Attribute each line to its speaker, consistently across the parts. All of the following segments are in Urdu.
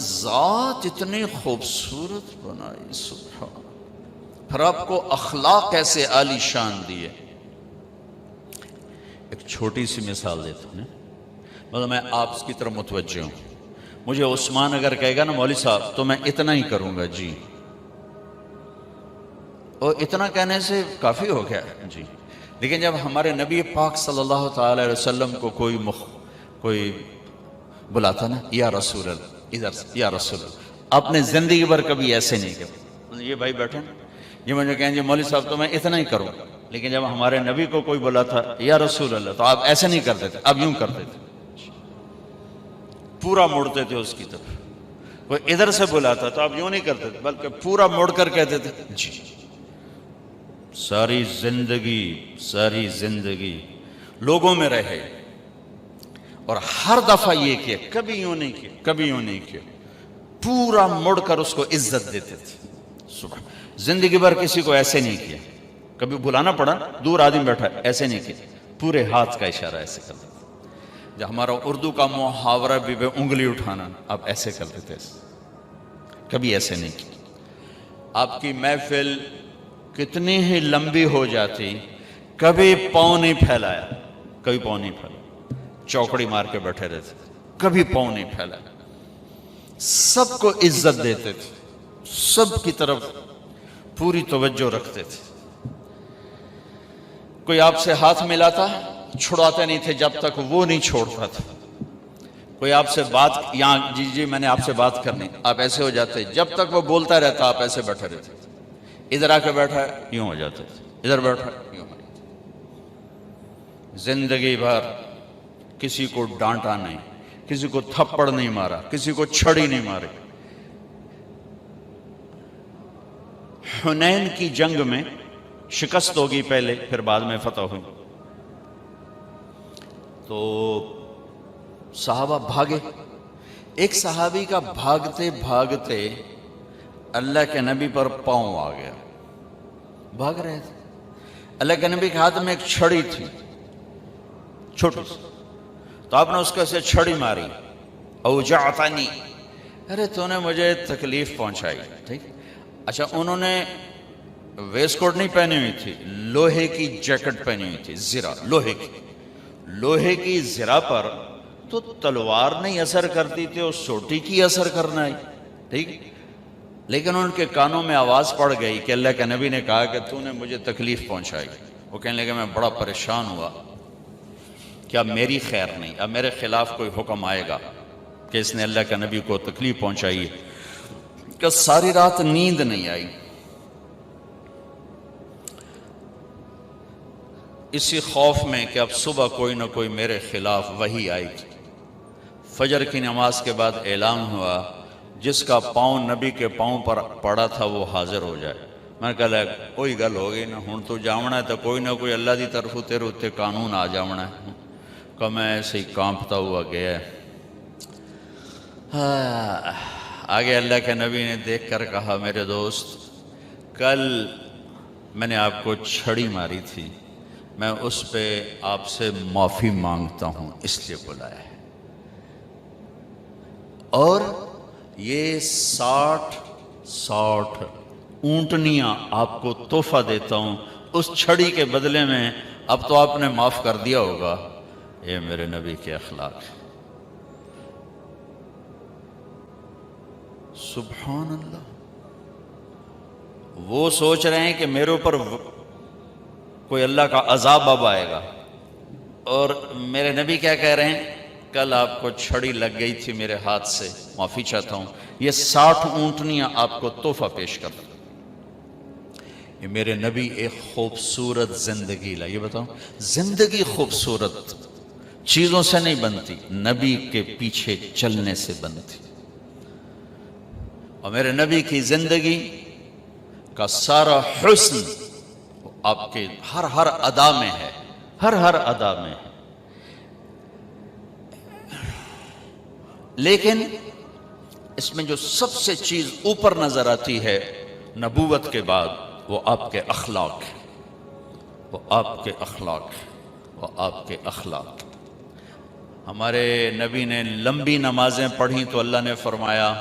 Speaker 1: ذات اتنی خوبصورت بنائی، سبحان، پھر آپ کو اخلاق ایسے عالی شان دیے۔ ایک چھوٹی سی مثال دیتا ہوں، مطلب میں آپ کی طرف متوجہ ہوں، مجھے عثمان اگر کہے گا نا مولوی صاحب تو میں اتنا ہی کروں گا جی، اور اتنا کہنے سے کافی ہو گیا جی۔ لیکن جب ہمارے نبی پاک صلی اللہ تعالی علیہ وسلم کو کوئی بلاتا نا، یا رسول اللہ، ادھر سے یا رسول اللہ، آپ نے زندگی بھر کبھی ایسے نہیں کیا۔ یہ بھائی بیٹھے نا، یہ مجھے کہیں جی مولوی صاحب تو میں اتنا ہی کروں، لیکن جب ہمارے نبی کو کوئی بلاتا یا رسول اللہ تو آپ ایسے نہیں کرتے تھے، آپ یوں کرتے تھے، پورا موڑتے تھے اس کی طرف۔ کوئی ادھر سے بلاتا تو آپ یوں نہیں کرتے تھے، بلکہ پورا موڑ کر کہتے تھے جی۔ ساری زندگی لوگوں میں رہے، اور ہر دفعہ یہ کیا، کبھی یوں نہیں کیا، پورا مڑ کر اس کو عزت دیتے تھے۔ سبحان، زندگی بھر کسی کو ایسے نہیں کیا، کبھی بلانا پڑا دور آدمی بیٹھا ایسے نہیں کیا، پورے ہاتھ کا اشارہ ایسے کرتے تھے۔ جو ہمارا اردو کا محاورہ بھی بے انگلی اٹھانا، آپ ایسے کرتے تھے، کبھی ایسے نہیں کیا۔ آپ کی محفل کتنی ہی لمبی ہو جاتی، کبھی پاؤں نہیں پھیلایا، چوکڑی مار کے بیٹھے رہتے، کبھی پاؤں نہیں پھیلایا، سب کو عزت دیتے تھے، سب کی طرف پوری توجہ رکھتے تھے۔ کوئی آپ سے ہاتھ ملاتا چھڑاتے نہیں تھے جب تک وہ نہیں چھوڑتا تھا۔ کوئی آپ سے بات، یہاں جی میں نے آپ سے بات کرنی، آپ ایسے ہو جاتے، جب تک وہ بولتا رہتا آپ ایسے بیٹھے رہتے۔ ادھر آ کے بیٹھا ہے یوں ہو جاتے، ادھر بیٹھا ہے یوں ہو جاتے۔ زندگی بھر کسی کو ڈانٹا نہیں، کسی کو تھپڑ نہیں مارا، کسی کو چھڑی نہیں ماری۔ حنین کی جنگ میں شکست ہوگی پہلے، پھر بعد میں فتح ہوئی، تو صحابہ بھاگے۔ ایک صحابی کا بھاگتے بھاگتے اللہ کے نبی پر پاؤں آ گیا، بھاگ رہے تھے، اللہ کے نبی کے ہاتھ میں ایک چھڑی تھی چھوٹی سی، تو آپ نے اس کو ایسے چھڑی ماری، اوجعتنی، ارے تو نے مجھے تکلیف پہنچائی، ٹھیک۔ اچھا، انہوں نے ویسٹ کوٹ نہیں پہنی ہوئی تھی، لوہے کی جیکٹ پہنی ہوئی تھی، زرہ لوہے کی زرہ پر تو تلوار نہیں اثر کرتی تھی، اور سوٹی کی اثر کرنا ہے، ٹھیک۔ لیکن ان کے کانوں میں آواز پڑ گئی کہ اللہ کے نبی نے کہا کہ تو نے مجھے تکلیف پہنچائی۔ وہ کہنے لگے میں بڑا پریشان ہوا کہ اب میری خیر نہیں، اب میرے خلاف کوئی حکم آئے گا کہ اس نے اللہ کے نبی کو تکلیف پہنچائی، کہ ساری رات نیند نہیں آئی۔ اسی خوف میں کہ اب صبح کوئی نہ کوئی میرے خلاف وحی آئی گی۔ فجر کی نماز کے بعد اعلان ہوا جس کا پاؤں نبی کے پاؤں پر پڑا تھا وہ حاضر ہو جائے۔ میں کہا کوئی گل ہو گئی نا، ہوں تو جاونا ہے تو کوئی نہ کوئی اللہ دی طرف تیرے اتنے قانون آ جاونا ہے۔ کہ میں ایسے ہی کانپتا ہوا گیا، آگے اللہ کے نبی نے دیکھ کر کہا میرے دوست، کل میں نے آپ کو چھڑی ماری تھی، میں اس پہ آپ سے معافی مانگتا ہوں، اس لیے بلایا ہے، اور یہ 60 اونٹنیاں آپ کو تحفہ دیتا ہوں اس چھڑی کے بدلے میں، اب تو آپ نے معاف کر دیا ہوگا۔ یہ میرے نبی کے اخلاق ہے، سبحان اللہ۔ وہ سوچ رہے ہیں کہ میرے اوپر کوئی اللہ کا عذاب اب آئے گا، اور میرے نبی کیا کہہ رہے ہیں، کل آپ کو چھڑی لگ گئی تھی میرے ہاتھ سے، معافی چاہتا ہوں، یہ 60 اونٹنیاں آپ کو تحفہ پیش کرتا ہوں۔ یہ میرے نبی ایک خوبصورت زندگی لا۔ یہ بتاؤ، زندگی خوبصورت چیزوں سے نہیں بنتی، نبی کے پیچھے چلنے سے بنتی۔ اور میرے نبی کی زندگی کا سارا حسن آپ کے ہر ادا میں ہے، ہر ادا میں ہے۔ لیکن اس میں جو سب سے چیز اوپر نظر آتی ہے نبوت کے بعد، وہ آپ کے اخلاق ہے، وہ آپ کے اخلاق ہے، وہ آپ کے اخلاق۔ ہمارے نبی نے لمبی نمازیں پڑھیں تو اللہ نے فرمایا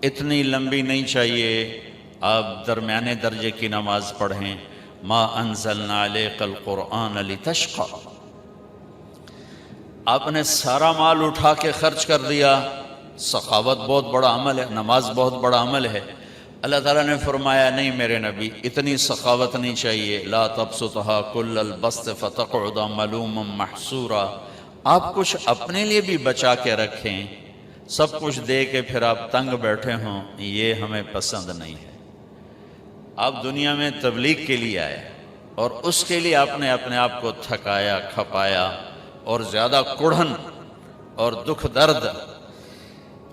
Speaker 1: اتنی لمبی نہیں چاہیے، آپ درمیانے درجے کی نماز پڑھیں۔ ما انزلنا علیک القرآن لتشقی، آپ نے سارا مال اٹھا کے خرچ کر دیا، سخاوت بہت بڑا عمل ہے، نماز بہت بڑا عمل ہے۔ اللہ تعالیٰ نے فرمایا نہیں میرے نبی، اتنی سخاوت نہیں چاہیے، لا تبسطها کل البسط فتقعد ملوما محسورا، آپ کچھ اپنے لیے بھی بچا کے رکھیں، سب کچھ دے کے پھر آپ تنگ بیٹھے ہوں، یہ ہمیں پسند نہیں ہے۔ آپ دنیا میں تبلیغ کے لیے آئے اور اس کے لیے آپ نے اپنے آپ کو تھکایا کھپایا، اور زیادہ کڑھن اور دکھ درد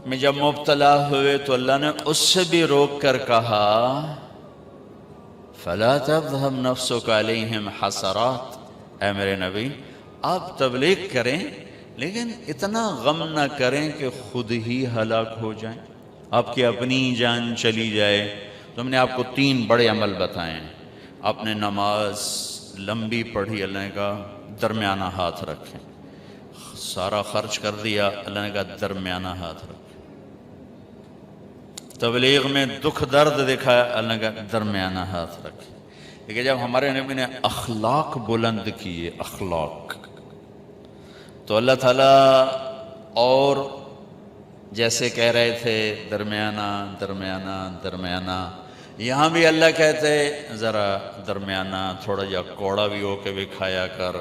Speaker 1: میں جب مبتلا ہوئے تو اللہ نے اس سے بھی روک کر کہا فَلَا تَذْهَبْ نَفْسُكَ عَلَيْهِمْ حَسَرَاتٍ، اے میرے نبی آپ تبلیغ کریں لیکن اتنا غم نہ کریں کہ خود ہی ہلاک ہو جائیں، آپ کی اپنی جان چلی جائے۔ تو ہم نے آپ کو 3 بڑے عمل بتائے ہیں۔ آپ نے نماز لمبی پڑھی، اللہ نے کہا درمیانہ ہاتھ رکھیں، سارا خرچ کر دیا، اللہ نے کہا درمیانہ ہاتھ رکھیں، تبلیغ میں دکھ درد دکھایا، اللہ نے کہا درمیانہ ہاتھ رکھیں۔ لیکن جب ہمارے نبی نے اخلاق بلند کیے، اخلاق، تو اللہ تعالیٰ اور جیسے کہہ رہے تھے درمیانہ درمیانہ درمیانہ، یہاں بھی اللہ کہتے ذرا درمیانہ، تھوڑا جا کوڑا بھی ہو کے بھی کھایا کر،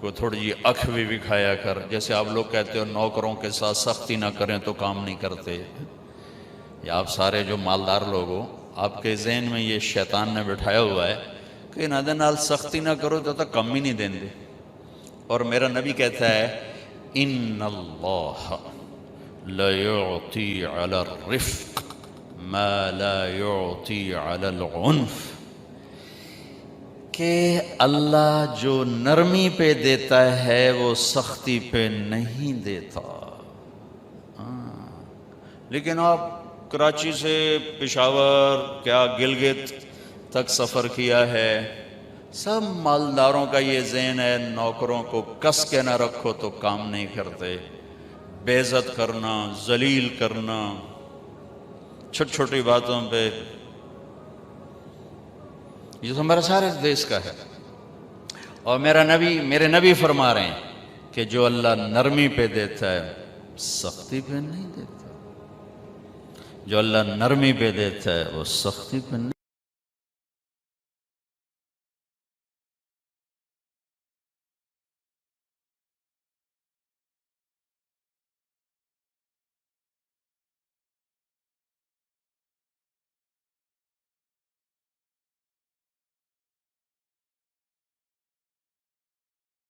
Speaker 1: کوئی تھوڑی جی اکھ بھی کھایا کر۔ جیسے آپ لوگ کہتے ہو نوکروں کے ساتھ سختی نہ کریں تو کام نہیں کرتے، یا آپ سارے جو مالدار لوگ ہو، آپ کے ذہن میں یہ شیطان نے بٹھایا ہوا ہے کہ نادے نال سختی نہ کرو تو کم ہی نہیں دیں دے۔ اور میرا نبی کہتا ہے ان اللہ لا يعطي على الرفق ما لا يعطي على العنف، کہ اللہ جو نرمی پہ دیتا ہے وہ سختی پہ نہیں دیتا۔ لیکن آپ کراچی سے پشاور کیا گلگت تک سفر کیا ہے، سب مالداروں کا یہ ذہن ہے نوکروں کو کس کے نہ رکھو تو کام نہیں کرتے، بے عزت کرنا، ذلیل کرنا، چھوٹی چھوٹی باتوں پہ، یہ تو ہمارا سارے دیش کا ہے۔ اور میرے نبی فرما رہے ہیں کہ جو اللہ نرمی پہ دیتا ہے سختی پہ نہیں دیتا، جو اللہ نرمی پہ دیتا ہے وہ سختی پہ نہیں